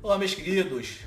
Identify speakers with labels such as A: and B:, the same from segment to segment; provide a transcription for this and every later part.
A: Olá, meus queridos.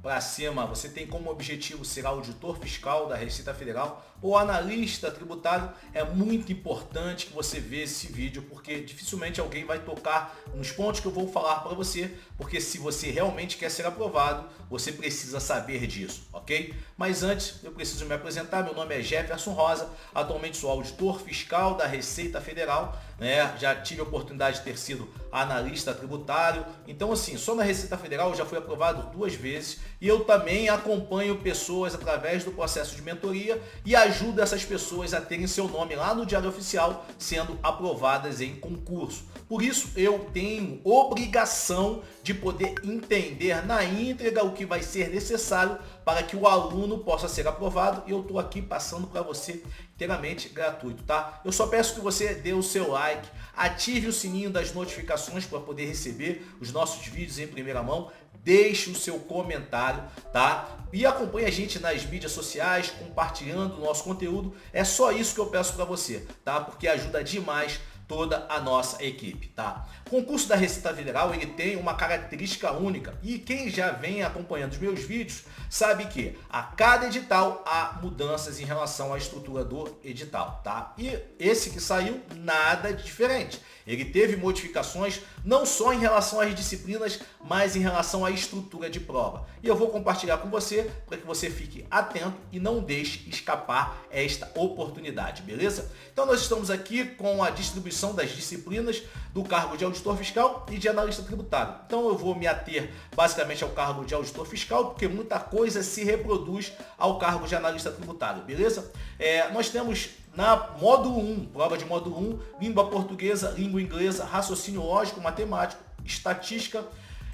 A: Para cima, você tem como objetivo ser auditor fiscal da Receita Federal ou analista tributário? É muito importante que você veja esse vídeo, porque dificilmente alguém vai tocar nos pontos que eu vou falar para você, porque se você realmente quer ser aprovado, você precisa saber disso, ok? Mas antes, eu preciso me apresentar. Meu nome é Jefferson Rosa, atualmente sou auditor fiscal da Receita Federal, né? Já tive a oportunidade de ter sido analista tributário, então assim, só na Receita Federal eu já fui aprovado 2 vezes e eu também acompanho pessoas através do processo de mentoria e ajudo essas pessoas a terem seu nome lá no Diário Oficial sendo aprovadas em concurso. Por isso eu tenho obrigação de poder entender na íntegra o que vai ser necessário para que o aluno possa ser aprovado, e eu estou aqui passando para você inteiramente gratuito, tá? Eu só peço que você dê o seu like, ative o sininho das notificações para poder receber os nossos vídeos em primeira mão, deixe o seu comentário, tá? E acompanhe a gente nas mídias sociais, compartilhando o nosso conteúdo. É só isso que eu peço para você, tá? Porque ajuda demais toda a nossa equipe, tá? O concurso da Receita Federal, ele tem uma característica única, e quem já vem acompanhando os meus vídeos sabe que a cada edital há mudanças em relação à estrutura do edital, tá? E esse que saiu, nada de diferente. Ele teve modificações não só em relação às disciplinas, mas em relação à estrutura de prova. E eu vou compartilhar com você para que você fique atento e não deixe escapar esta oportunidade, beleza? Então nós estamos aqui com a distribuição das disciplinas do cargo de auditor fiscal e de analista tributário. Então eu vou me ater basicamente ao cargo de auditor fiscal, porque muita coisa se reproduz ao cargo de analista tributário, beleza? Nós temos na módulo 1, prova de módulo 1, língua portuguesa, língua inglesa, raciocínio lógico, matemático, estatística,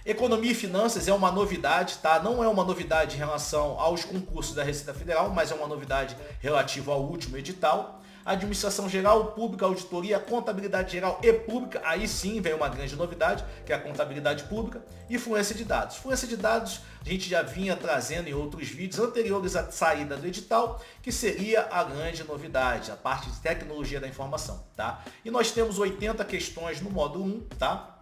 A: economia e finanças. É uma novidade, tá? Não é uma novidade em relação aos concursos da Receita Federal, mas é uma novidade relativa ao último edital. Administração geral, pública, auditoria, contabilidade geral e pública, aí sim vem uma grande novidade, que é a contabilidade pública, e fluência de dados. Fluência de dados a gente já vinha trazendo em outros vídeos anteriores à saída do edital, que seria a grande novidade, a parte de tecnologia da informação, tá? E nós temos 80 questões no módulo 1, tá?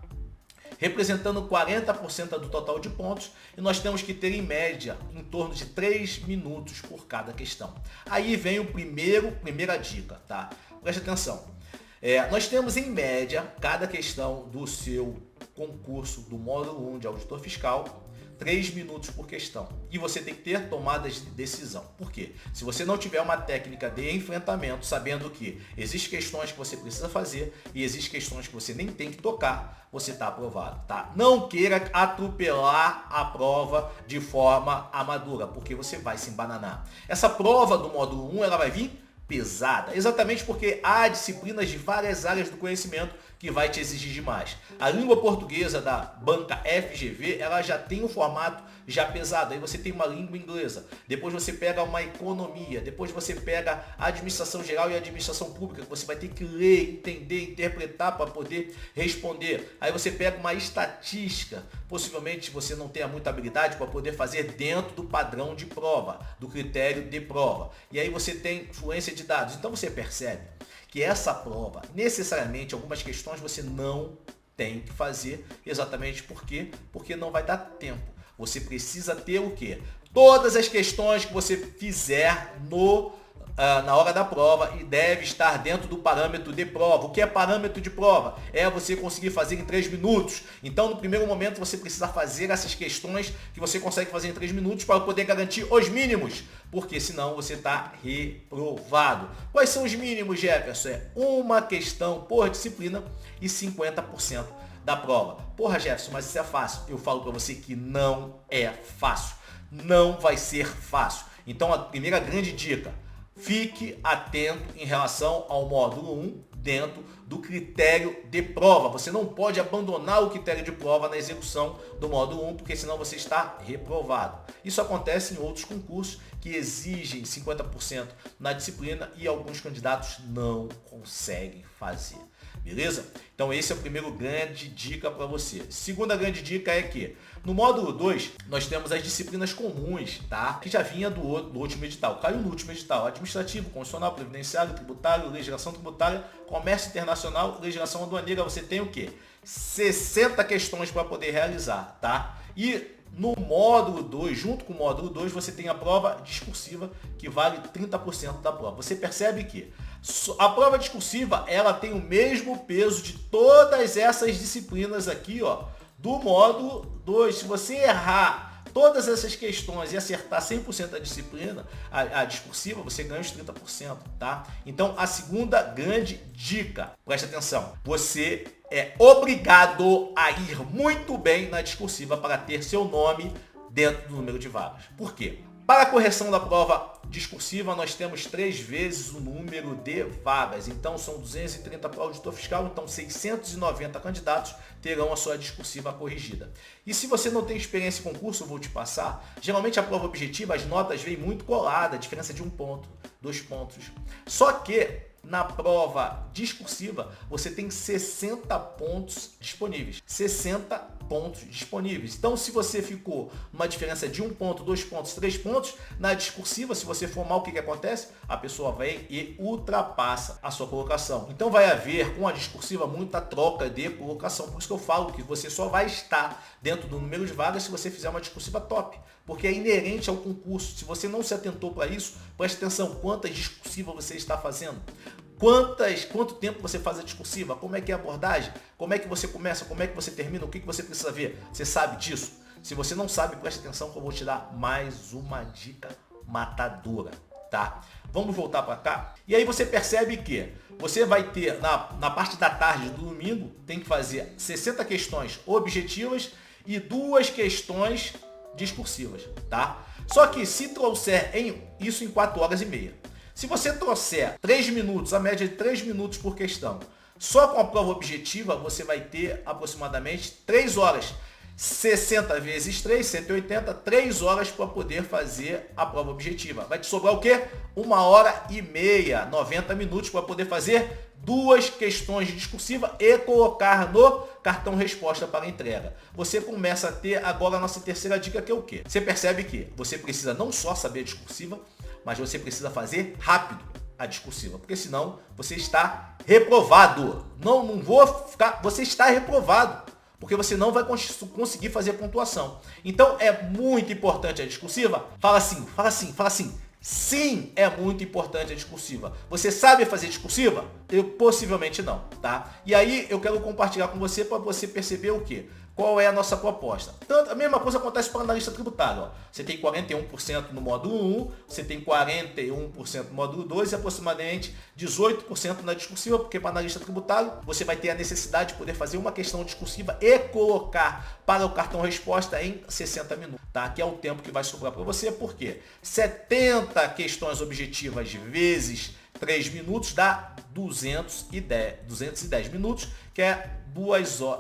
A: Representando 40% do total de pontos, e nós temos que ter em média em torno de 3 minutos por cada questão. Aí vem o primeira dica, tá? Preste atenção. Nós temos em média cada questão do seu concurso do módulo 1 de auditor fiscal 3 minutos por questão. E você tem que ter tomadas de decisão. Por quê? Se você não tiver uma técnica de enfrentamento, sabendo que existem questões que você precisa fazer e existem questões que você nem tem que tocar, você está aprovado, tá? Não queira atropelar a prova de forma amadora, porque você vai se embananar. Essa prova do módulo 1, ela vai vir pesada, exatamente porque há disciplinas de várias áreas do conhecimento que vai te exigir demais. A língua portuguesa da banca FGV, ela já tem um formato já pesado. Aí você tem uma língua inglesa, depois você pega uma economia, depois você pega a administração geral e a administração pública, que você vai ter que ler, entender, interpretar para poder responder. Aí você pega uma estatística, possivelmente você não tenha muita habilidade para poder fazer dentro do padrão de prova, do critério de prova. E aí você tem fluência de dados. Então você percebe que essa prova, necessariamente, algumas questões você não tem que fazer, exatamente porque não vai dar tempo. Você precisa ter o quê? Todas as questões que você fizer na hora da prova, e deve estar dentro do parâmetro de prova. O que é parâmetro de prova? É você conseguir fazer em 3 minutos. Então, no primeiro momento, você precisa fazer essas questões que você consegue fazer em 3 minutos para poder garantir os mínimos, porque senão você está reprovado. Quais são os mínimos, Jefferson? É uma questão por disciplina e 50% da prova. Porra, Jefferson, mas isso é fácil. Eu falo para você que não é fácil. Não vai ser fácil. Então, a primeira grande dica: fique atento em relação ao módulo 1 dentro do critério de prova. Você não pode abandonar o critério de prova na execução do módulo 1, porque senão você está reprovado. Isso acontece em outros concursos que exigem 50% na disciplina e alguns candidatos não conseguem fazer. Beleza? Então esse é o primeiro grande dica para você. Segunda grande dica é que no módulo 2 nós temos as disciplinas comuns, tá? Que já vinha do último edital. Caiu no último edital: administrativo, constitucional, previdenciário, tributário, legislação tributária, comércio internacional, legislação aduaneira. Você tem o quê? 60 questões para poder realizar, tá? E No módulo 2, junto com o módulo 2, você tem a prova discursiva, que vale 30% da prova. Você percebe que a prova discursiva, ela tem o mesmo peso de todas essas disciplinas aqui, ó, do módulo 2. Se você errar todas essas questões e acertar 100% da disciplina, a discursiva, você ganha os 30%, tá? Então, a segunda grande dica, preste atenção, você é obrigado a ir muito bem na discursiva para ter seu nome dentro do número de vagas. Por quê? Para a correção da prova discursiva, nós temos 3 vezes o número de vagas. Então, são 230 para o auditor fiscal, então 690 candidatos terão a sua discursiva corrigida. E se você não tem experiência em concurso, eu vou te passar. Geralmente, a prova objetiva, as notas vêm muito coladas, diferença de 1 ponto, 2 pontos. Só que na prova discursiva, você tem 60 pontos disponíveis. 60 pontos disponíveis. Então, se você ficou uma diferença de 1 ponto, 2 pontos, 3 pontos, na discursiva, se você for mal, o que acontece? A pessoa vai e ultrapassa a sua colocação. Então, vai haver, com a discursiva, muita troca de colocação. Por isso que eu falo que você só vai estar dentro do número de vagas se você fizer uma discursiva top. Porque é inerente ao concurso. Se você não se atentou para isso, preste atenção, quantas discursivas você está fazendo. Quanto tempo você faz a discursiva? Como é que é a abordagem? Como é que você começa? Como é que você termina? O que você precisa ver? Você sabe disso? Se você não sabe, preste atenção que eu vou te dar mais uma dica matadora, tá? Vamos voltar para cá. E aí você percebe que você vai ter, na parte da tarde do domingo, tem que fazer 60 questões objetivas e 2 questões discursivas, tá? Só que se trouxer isso em 4 horas e meia. Se você trouxer 3 minutos, a média de 3 minutos por questão, só com a prova objetiva, você vai ter aproximadamente 3 horas. 60 vezes 3, 180, 3 horas para poder fazer a prova objetiva. Vai te sobrar o quê? 1 hora e meia, 90 minutos para poder fazer 2 questões de discursiva e colocar no cartão resposta para entrega. Você começa a ter agora a nossa terceira dica, que é o quê? Você percebe que você precisa não só saber a discursiva, mas você precisa fazer rápido a discursiva, porque senão você está reprovado. Não vou ficar, você está reprovado, porque você não vai conseguir fazer pontuação. Então é muito importante a discursiva. Fala assim, fala assim, fala assim. Sim, é muito importante a discursiva. Você sabe fazer discursiva? Eu possivelmente não, tá? E aí eu quero compartilhar com você para você perceber o quê? Qual é a nossa proposta? Tanto, a mesma coisa acontece para o analista tributário. Ó. Você tem 41% no módulo 1, você tem 41% no módulo 2 e aproximadamente 18% na discursiva, porque para o analista tributário você vai ter a necessidade de poder fazer uma questão discursiva e colocar para o cartão resposta em 60 minutos, tá? Que é o tempo que vai sobrar para você, porque 70 questões objetivas vezes 3 minutos dá 210 minutos, que é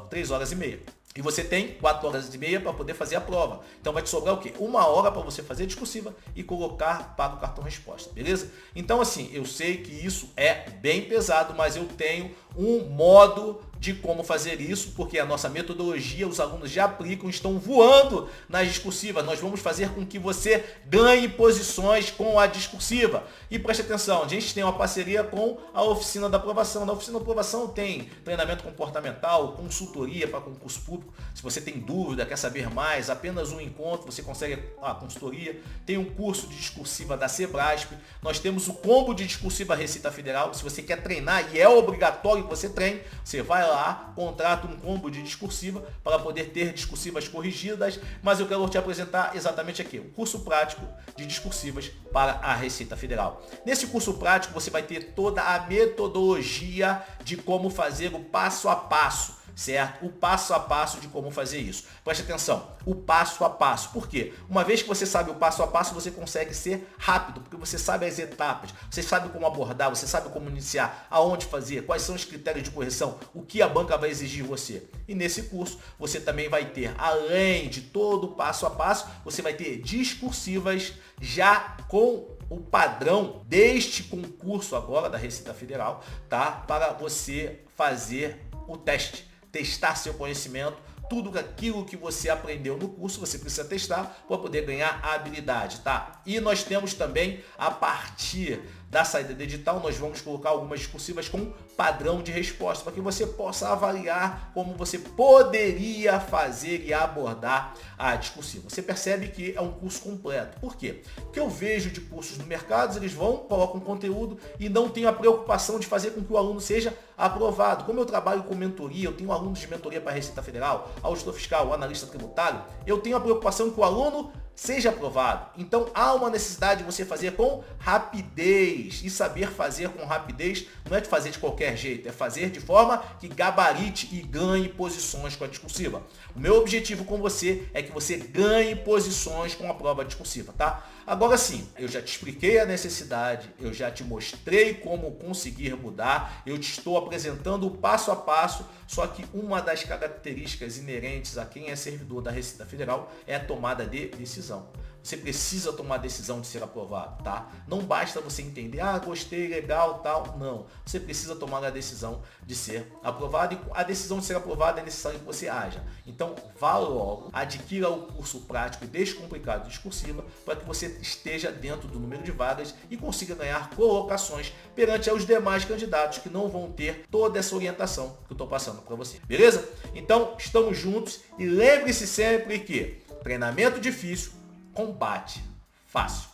A: 3 horas e meia. E você tem 4 horas e meia para poder fazer a prova. Então vai te sobrar o quê? 1 hora para você fazer a discursiva e colocar para o cartão resposta, beleza? Então assim, eu sei que isso é bem pesado, mas eu tenho um modo de como fazer isso, porque a nossa metodologia, os alunos já aplicam, estão voando nas discursivas. Nós vamos fazer com que você ganhe posições com a discursiva. E preste atenção, a gente tem uma parceria com a Oficina da Aprovação. Na Oficina da Aprovação tem treinamento comportamental, consultoria para concurso público. Se você tem dúvida, quer saber mais, apenas um encontro, você consegue a consultoria. Tem um curso de discursiva da Sebrasp. Nós temos o combo de discursiva Receita Federal. Se você quer treinar, e é obrigatório que você treine, você vai lá, contrata um combo de discursiva para poder ter discursivas corrigidas, mas eu quero te apresentar exatamente aqui, o curso prático de discursivas para a Receita Federal. Nesse curso prático você vai ter toda a metodologia de como fazer o passo a passo, certo? O passo a passo de como fazer isso. Preste atenção, o passo a passo. Por quê? Uma vez que você sabe o passo a passo, você consegue ser rápido, porque você sabe as etapas, você sabe como abordar, você sabe como iniciar, aonde fazer, quais são os critérios de correção, o que a banca vai exigir de você. E nesse curso, você também vai ter, além de todo o passo a passo, você vai ter discursivas já com o padrão deste concurso agora da Receita Federal, tá? Para você fazer o teste. Testar seu conhecimento, tudo aquilo que você aprendeu no curso, você precisa testar para poder ganhar a habilidade, tá? E nós temos também, a partir da saída do edital, nós vamos colocar algumas discursivas com padrão de resposta, para que você possa avaliar como você poderia fazer e abordar a discursiva. Você percebe que é um curso completo. Por quê? Porque eu vejo de cursos no mercado, eles vão, colocam conteúdo e não tenho a preocupação de fazer com que o aluno seja aprovado. Como eu trabalho com mentoria, eu tenho alunos de mentoria para a Receita Federal, auditor fiscal, analista tributário, eu tenho a preocupação que o aluno seja aprovado. Então há uma necessidade de você fazer com rapidez. E saber fazer com rapidez não é de fazer de qualquer jeito, é fazer de forma que gabarite e ganhe posições com a discursiva. O meu objetivo com você é que você ganhe posições com a prova discursiva, tá? Agora sim, eu já te expliquei a necessidade, eu já te mostrei como conseguir mudar, eu te estou apresentando o passo a passo, só que uma das características inerentes a quem é servidor da Receita Federal é a tomada de decisão. Você precisa tomar a decisão de ser aprovado, tá? Não basta você entender, gostei, legal, tal. Não. Você precisa tomar a decisão de ser aprovado e a decisão de ser aprovada é necessário que você haja. Então, vá logo, adquira o curso prático e descomplicado de discursiva para que você esteja dentro do número de vagas e consiga ganhar colocações perante aos demais candidatos que não vão ter toda essa orientação que eu estou passando para você. Beleza? Então, estamos juntos e lembre-se sempre que treinamento difícil, combate fácil.